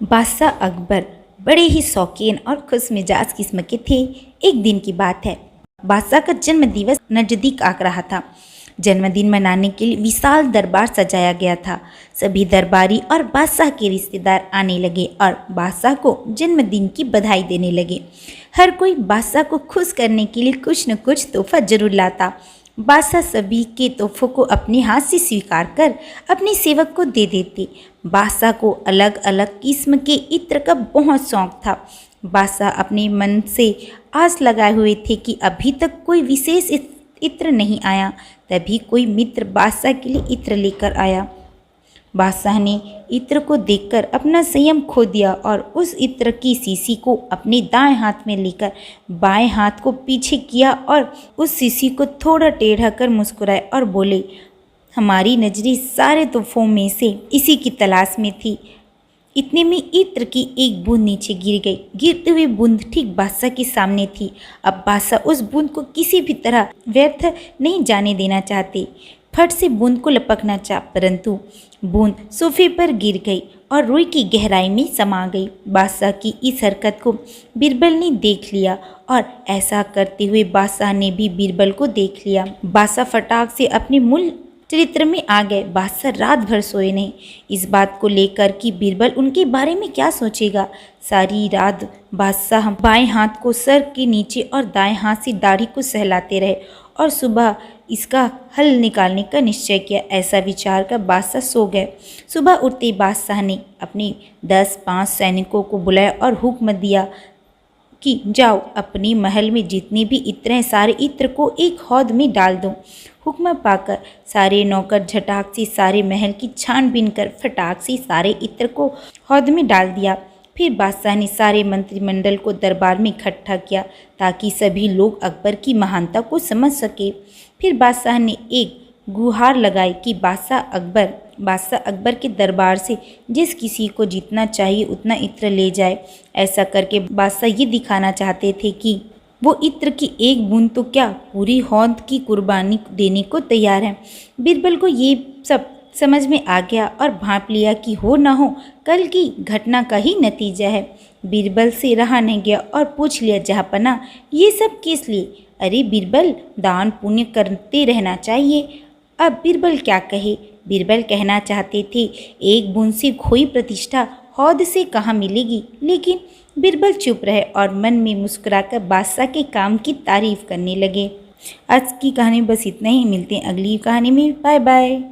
बादशाह अकबर बड़े ही शौकीन और खुश मिजाज किस्म के थे। एक दिन की बात है, बादशाह का जन्मदिवस नज़दीक आ रहा था। जन्मदिन मनाने के लिए विशाल दरबार सजाया गया था। सभी दरबारी और बादशाह के रिश्तेदार आने लगे और बादशाह को जन्मदिन की बधाई देने लगे। हर कोई बादशाह को खुश करने के लिए कुछ न कुछ तोहफा जरूर लाता। बादशाह सभी के तोहफों को अपने हाथ से स्वीकार कर अपने सेवक को दे देते। बादशाह को अलग अलग किस्म के इत्र का बहुत शौक था। बादशाह अपने मन से आस लगाए हुए थे कि अभी तक कोई विशेष इत्र नहीं आया। तभी कोई मित्र बादशाह के लिए इत्र लेकर आया। बादशाह ने इत्र को देखकर अपना संयम खो दिया और उस इत्र की शीशी को अपने दाएं हाथ में लेकर बाएं हाथ को पीछे किया और उस शीशी को थोड़ा टेढ़ा कर मुस्कुराए और बोले, हमारी नजरें सारे तोहफों में से इसी की तलाश में थी। इतने में इत्र की एक बूंद नीचे गिर गई। गिरते हुए बूंद ठीक बादशाह के सामने थी। अब बादशाह उस बूंद को किसी भी तरह व्यर्थ नहीं जाने देना चाहते। फट से बूंद को लपकना चाहा, परंतु बूंद सोफे पर गिर गई और रुई की गहराई में समा गई। बादशाह की इस हरकत को बीरबल ने देख लिया और ऐसा करते हुए बादशाह ने भी बीरबल को देख लिया। बादशाह फटाक से अपने मूल चरित्र में आ गए। बादशाह रात भर सोए नहीं, इस बात को लेकर कि बीरबल उनके बारे में क्या सोचेगा। सारी रात बादशाह बाएं हाथ को सर के नीचे और दाएं हाथ से दाढ़ी को सहलाते रहे और सुबह इसका हल निकालने का निश्चय किया। ऐसा विचार कर बादशाह सो गए। सुबह उठते बादशाह ने अपने 10-5 सैनिकों को बुलाया और हुक्म दिया कि जाओ, अपने महल में जितने भी इत्र हैं सारे इत्र को एक हौद में डाल दो। हुक्म पाकर सारे नौकर झटाक से सारे महल की छानबीन कर फटाक से सारे इत्र को हौद में डाल दिया। फिर बादशाह ने सारे मंत्रिमंडल को दरबार में इकट्ठा किया ताकि सभी लोग अकबर की महानता को समझ सके। फिर बादशाह ने एक गुहार लगाई कि बादशाह अकबर के दरबार से जिस किसी को जितना चाहिए उतना इत्र ले जाए। ऐसा करके बादशाह ये दिखाना चाहते थे कि वो इत्र की एक बूंद तो क्या, पूरी हौद की कुर्बानी देने को तैयार है। बीरबल को ये सब समझ में आ गया और भांप लिया कि हो ना हो कल की घटना का ही नतीजा है। बीरबल से रहा नहीं गया और पूछ लिया, जहाँपना ये सब किस लिए? अरे बीरबल, दान पुण्य करते रहना चाहिए। अब बीरबल क्या कहे। बीरबल कहना चाहते थे, एक बूंद से खोई प्रतिष्ठा हौद से कहाँ मिलेगी। लेकिन बीरबल चुप रहे और मन में मुस्कुराकर बादशाह के काम की तारीफ करने लगे। आज की कहानी बस इतना ही। मिलते हैं अगली कहानी में। Bye bye.